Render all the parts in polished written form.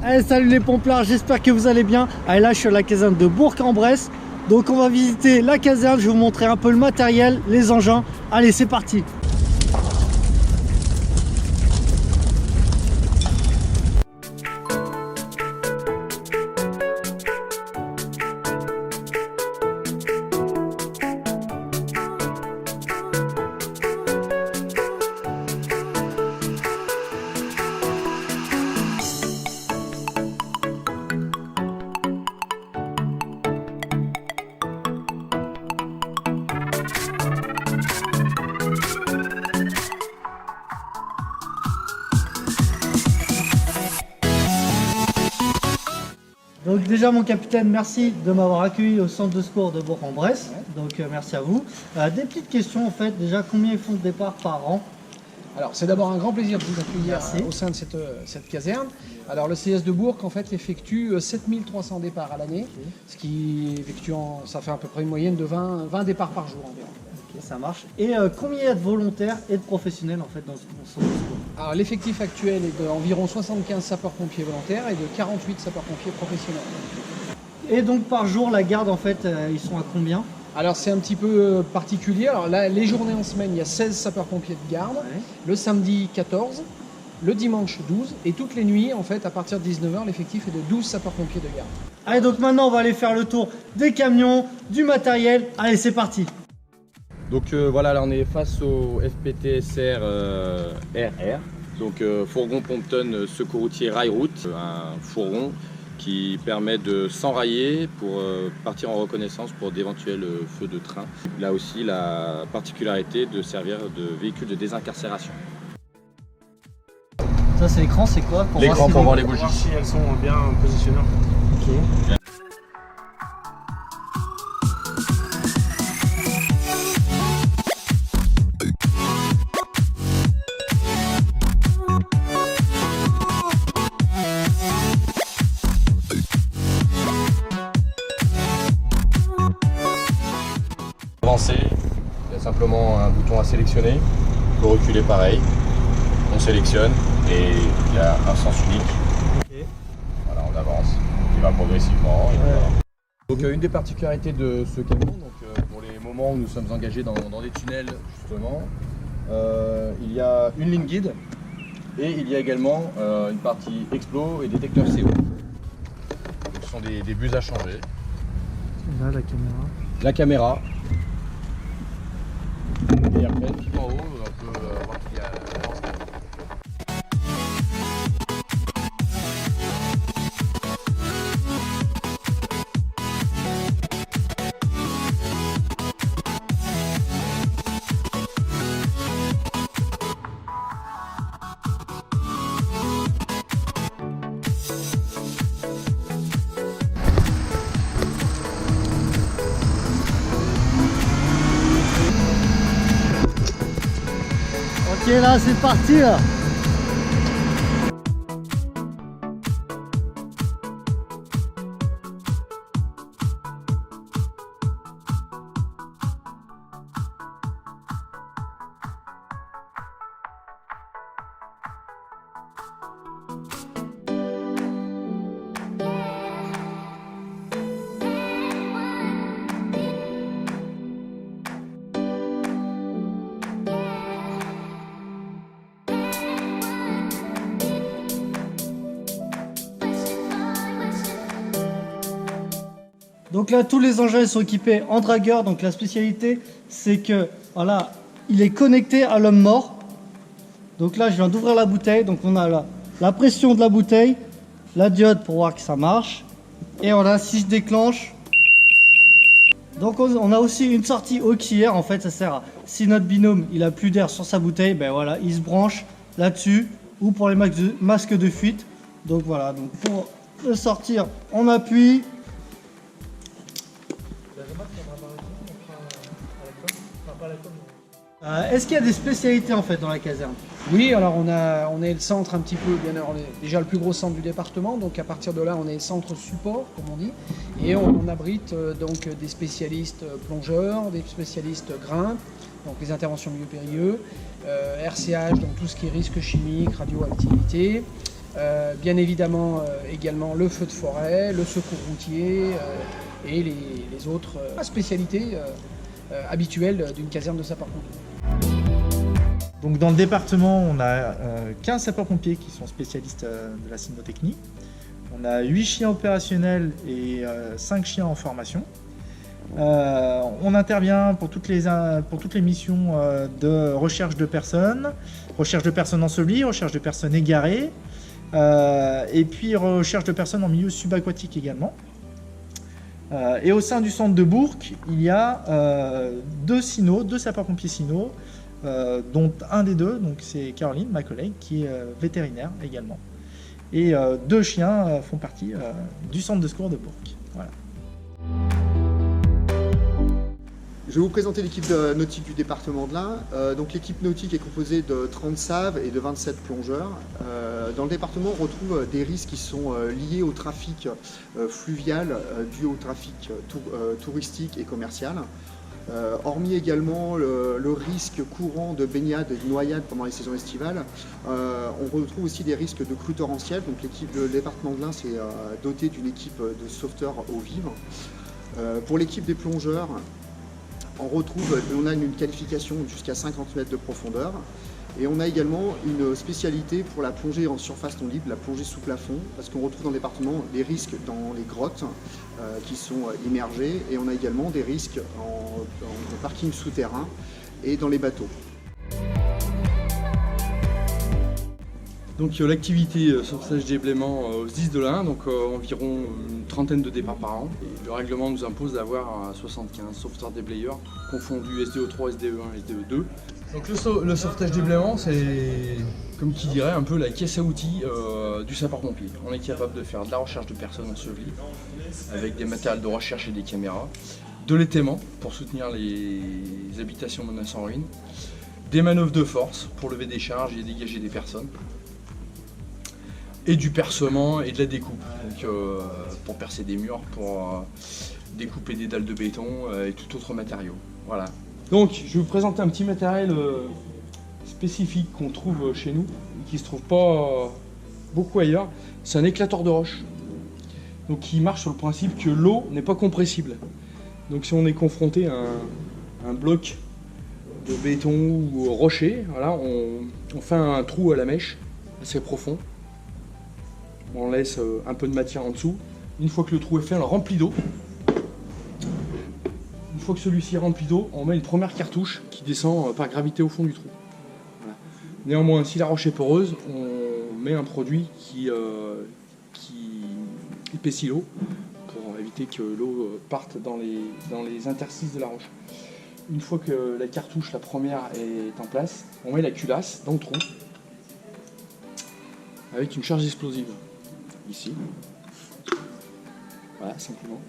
Allez, salut les pomplards, j'espère que vous allez bien. Allez, là je suis à la caserne de Bourg-en-Bresse. Donc on va visiter la caserne, je vais vous montrer un peu le matériel, les engins. Allez, c'est parti. Donc déjà mon capitaine, merci de m'avoir accueilli au centre de sport de Bourg-en-Bresse. Donc merci à vous. Des petites questions en fait, déjà combien ils font de départ par an? Alors c'est d'abord un grand plaisir de vous accueillir au sein de cette caserne. Alors le CS de Bourg en fait effectue 7300 départs à l'année, ce qui ça fait à peu près une moyenne de 20 départs par jour environ. Ok, ça marche. Et combien il y a de volontaires et de professionnels en fait dans ce centre de sport? Alors l'effectif actuel est d'environ 75 sapeurs-pompiers volontaires et de 48 sapeurs-pompiers professionnels. Et donc par jour la garde en fait ils sont à combien? Alors c'est un petit peu particulier. Alors là, les journées en semaine, il y a 16 sapeurs-pompiers de garde, le samedi 14, le dimanche 12 et toutes les nuits en fait à partir de 19h l'effectif est de 12 sapeurs-pompiers de garde. Allez, donc maintenant on va aller faire le tour des camions, du matériel. Allez, c'est parti. Donc voilà, là on est face au FPTSR RR, donc fourgon pompe-tonne secours routier rail-route, un fourgon qui permet de s'enrailler pour partir en reconnaissance pour d'éventuels feux de train. Il a aussi la particularité de servir de véhicule de désincarcération. Ça c'est l'écran, c'est quoi? L'écran pour voir les bougies. Si elles sont bien positionnées. Ok. Avancer, il y a simplement un bouton à sélectionner. Pour reculer pareil, on sélectionne et il y a un sens unique. Okay. Voilà, on avance, il va progressivement. Et voilà. Donc une des particularités de ce camion, donc, pour les moments où nous sommes engagés dans des tunnels justement, il y a une ligne guide et il y a également une partie explos et détecteur CO. Donc, ce sont des buses à changer. Là la caméra. La caméra. Et après, tout en haut, on peut voir qu'il y a l'avance. Ok, là c'est parti là. Donc là, tous les engins sont équipés en dragueur. Donc la spécialité, c'est que voilà, il est connecté à l'homme mort. Donc là, je viens d'ouvrir la bouteille. Donc on a là la pression de la bouteille, la diode pour voir que ça marche. Et voilà, si je déclenche. Donc on a aussi une sortie auxiliaire. En fait, ça sert à, si notre binôme il a plus d'air sur sa bouteille, ben voilà, il se branche là-dessus. Ou pour les masques de fuite. Donc voilà, donc pour le sortir, on appuie. Est-ce qu'il y a des spécialités en fait dans la caserne? Oui, alors on est le centre un petit peu, on est déjà le plus gros centre du département, donc à partir de là on est centre support comme on dit, et on abrite donc des spécialistes plongeurs, des spécialistes grimpe, donc les interventions milieu périlleux, RCH, donc tout ce qui est risque chimique, radioactivité, Bien évidemment également le feu de forêt, le secours routier et les autres spécialités habituelles d'une caserne de sapeurs-pompiers. Donc dans le département, on a 15 sapeurs-pompiers qui sont spécialistes de la cynotechnie. On a 8 chiens opérationnels et 5 chiens en formation. On intervient pour toutes les missions de recherche de personnes ensevelies, recherche de personnes égarées, et puis recherche de personnes en milieu subaquatique également. Et au sein du centre de Bourg, il y a deux sapeurs-pompiers cynos, dont un des deux, donc c'est Caroline, ma collègue, qui est vétérinaire également. Et 2 chiens font partie du centre de secours de Bourg. Voilà. Je vais vous présenter l'équipe nautique du département de l'Ain. Donc l'équipe nautique est composée de 30 saves et de 27 plongeurs. Dans le département, on retrouve des risques qui sont liés au trafic fluvial dû au trafic touristique et commercial. Hormis également le risque courant de baignade et de noyade pendant les saisons estivales, on retrouve aussi des risques de crues torrentielles. Donc le département de l'Ain s'est doté d'une équipe de sauveteurs eau vive. Pour l'équipe des plongeurs, on a une qualification jusqu'à 50 mètres de profondeur et on a également une spécialité pour la plongée en surface non libre, la plongée sous plafond, parce qu'on retrouve dans le département des risques dans les grottes qui sont immergées et on a également des risques en parking souterrain et dans les bateaux. Donc l'activité sauvetage déblaiement au SDIS de l'Ain, donc environ une trentaine de départs par an. Et le règlement nous impose d'avoir 75 sauveteurs déblayeurs confondus SDO3, SDE1, SDE2. Donc le sauvetage déblaiement, c'est comme qui dirait un peu la caisse à outils du sapeur-pompier. On est capable de faire de la recherche de personnes ensevelies avec des matériels de recherche et des caméras, de l'étaiement pour soutenir les habitations menacées en ruine, des manœuvres de force pour lever des charges et dégager des personnes, et du percement et de la découpe, donc, pour percer des murs, pour découper des dalles de béton et tout autre matériau. Voilà. Donc je vais vous présenter un petit matériel spécifique qu'on trouve chez nous, qui ne se trouve pas beaucoup ailleurs. C'est un éclateur de roche, donc qui marche sur le principe que l'eau n'est pas compressible. Donc si on est confronté à un bloc de béton ou rocher, voilà, on fait un trou à la mèche assez profond. On laisse un peu de matière en dessous. Une fois que le trou est fait, on le remplit d'eau. Une fois que celui-ci est rempli d'eau, on met une première cartouche qui descend par gravité au fond du trou. Voilà. Néanmoins, si la roche est poreuse, on met un produit qui épaissit l'eau pour éviter que l'eau parte dans les interstices de la roche. Une fois que la cartouche, la première, est en place, on met la culasse dans le trou avec une charge explosive. Ici, voilà, simplement.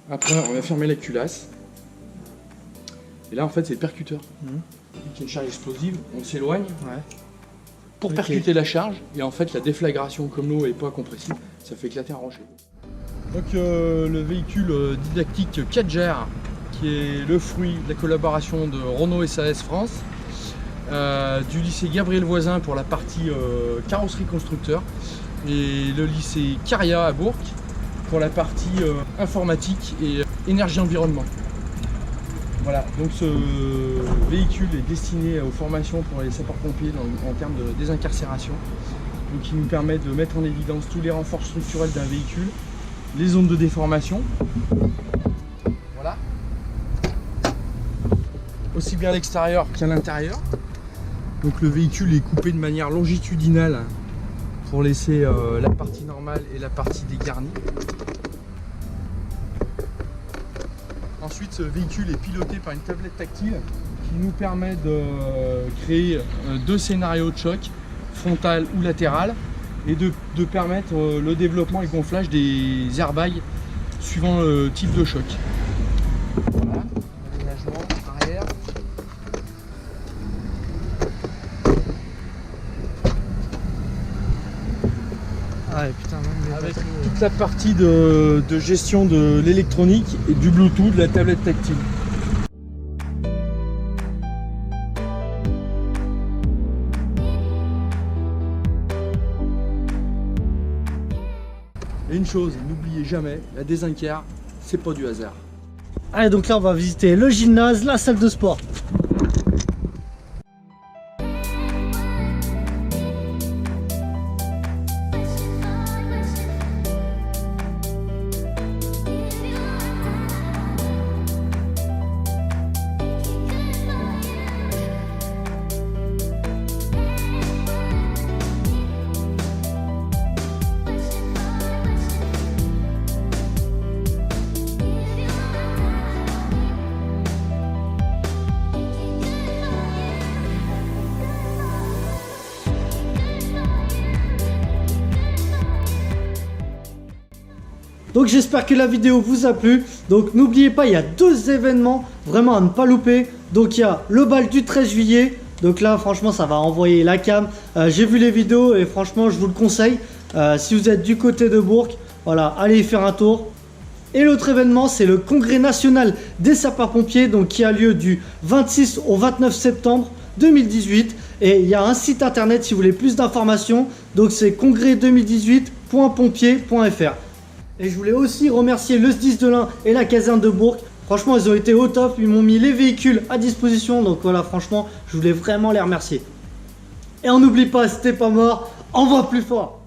Après, on va fermer la culasse. Et là, en fait, c'est le percuteur. Avec une charge explosive, on s'éloigne pour percuter la charge. Et en fait, la déflagration, comme l'eau n'est pas compressible, ça fait éclater un rocher. Donc, le véhicule didactique 4GR, qui est le fruit de la collaboration de Renault SAS France, du lycée Gabriel Voisin pour la partie carrosserie constructeur, et le lycée Caria à Bourg pour la partie informatique et énergie environnement. Voilà, donc ce véhicule est destiné aux formations pour les sapeurs-pompiers en termes de désincarcération, donc il nous permet de mettre en évidence tous les renforts structurels d'un véhicule, les zones de déformation, voilà, aussi bien à l'extérieur qu'à l'intérieur. Donc le véhicule est coupé de manière longitudinale pour laisser la partie normale et la partie dégarnie. Ensuite, ce véhicule est piloté par une tablette tactile qui nous permet de créer 2 scénarios de choc, frontal ou latéral, et de permettre le développement et le gonflage des airbags suivant le type de choc. Voilà, aménagement arrière. Ah, putain, Avec toute la partie de gestion de l'électronique et du Bluetooth, de la tablette tactile. Et une chose, n'oubliez jamais, la désinquière, c'est pas du hasard. Allez, donc là, on va visiter le gymnase, la salle de sport. Donc j'espère que la vidéo vous a plu. Donc n'oubliez pas, il y a 2 événements vraiment à ne pas louper. Donc il y a le bal du 13 juillet. Donc là franchement ça va envoyer la cam. J'ai vu les vidéos et franchement je vous le conseille. Si vous êtes du côté de Bourg, voilà, allez y faire un tour. Et l'autre événement, c'est le congrès national des sapeurs-pompiers, donc qui a lieu du 26 au 29 septembre 2018. Et il y a un site internet si vous voulez plus d'informations. Donc c'est congrès2018.pompier.fr. Et je voulais aussi remercier le SDIS de l'Ain et la caserne de Bourg. Franchement, ils ont été au top. Ils m'ont mis les véhicules à disposition. Donc voilà, franchement, je voulais vraiment les remercier. Et on n'oublie pas, si t'es pas mort, envoie plus fort.